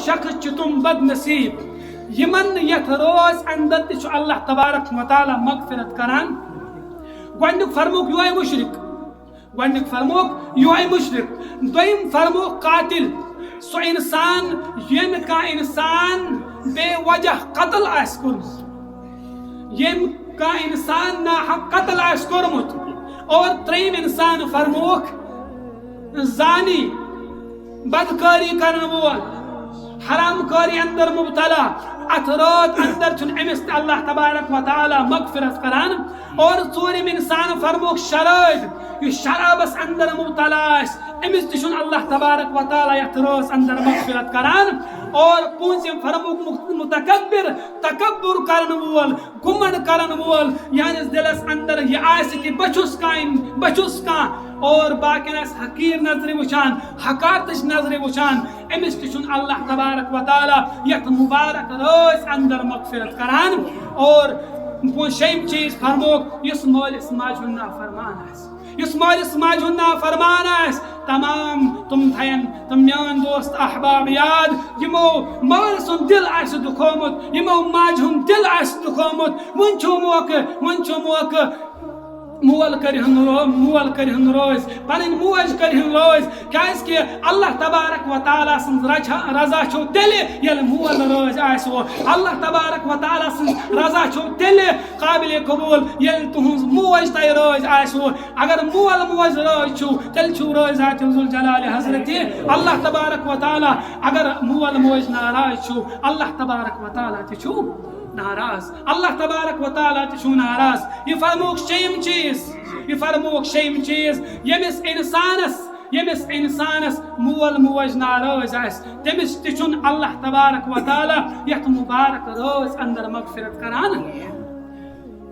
شخص تم بد نصیب یمن یت روز اندر تہ اللہ تبارک و تعالی مغفرت کران گۄڈنیُک فرموک یہوے مشرک گۄڈنیُک فرموک یہوے مشرک دویم فرموک قاتل سو انسان یم کا انسان بے وجہ قتل آس کورمت یم کا انسان ناحق قتل آس کورمت اور تریم انسان فرموک زانی بدکاری کرن وول حرام کاری اندر مبتلا ات رات اندر چھ امس اللہ تبارک و تعالی مغفرت کران اور ژوٗرِم انسان فرموک شراب یہ شرابس اندر مبتلا امس تہ اللہ تبارک و تعالی یت رات اندر مغفرت کران اور پونژم فرموک متکبر تکبر کرن وول گمنڈ کرن وول یعنی دلس اندر یہ آس کہ بچس کان اور باقی حقیر نظر وچان حقارتش نظر وچان امس تہ اللہ تبارک و تعالی یت مبارک روز اندر مغفرت کران اور شیم چیز فرموک اس مالس ماجہ ہند نافرمان آس اس مالس ماجہ ہند نافرمان آس تمام تم تھین تم میان دوست احباب یاد یمو مال سن دل آس دکھومت یمو ماجہ ہند دل آس دکھومت ون چھو موقع مول کرہن روز پنن موج کرہن روز کیاز کہ اللہ تبارک و تعالی سن رضا چھو تیل یل مول روز آسو اللہ تبارک و تعالی سن رضا چھو تیل قابل قبول یل تہنز موج تہ روز آسو اگر موج روز چھو تیل چھو روز ذات ذوالجلال حضرت اللہ تبارک و تعالی اگر موج ناراض چھو اللہ تبارک و تعالی تہ چھو ناراض اللہ تبارک و تعالی تہ چھو ناراض یہ فرموک شیم چیز یمس انسانس مول موج ناراض آس تمس تہ اللہ تبارک و تعالی یت مبارک روز اندر مغفرت کران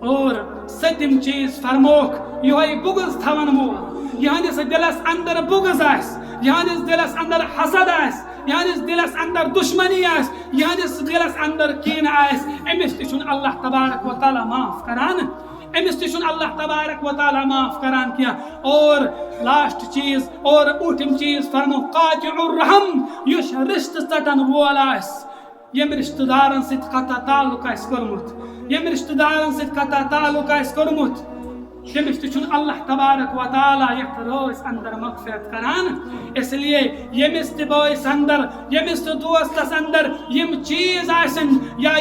اور ستم چیز فرموک یہ بغض تھون وول یہندس دلس اندر بغض آس یہندس دلس اندر حسد آس یہندس دلس اندر دشمنی آس یہندس دلس اندر کین آس امس تہ اللہ تبارک و تعالی معاف کران امس تہ اللہ تبارک و تعالی معاف کران کیا اور لاسٹ چیز اور اوٹم چیز فرمو قاطع الرحم یس رشتہ ژٹن وول آس یم رشتہ دارن ست قطع تعلق آس کورمت یم رشتہ دارن ست قطع تعلق آس کورمت تمس تہ اللہ تبارک و تعالی یت روز اندر مغفرت کران اس لیے یمس تہ بٲیس اندر یمس تہ دوستس اندر یم چیز آسن یا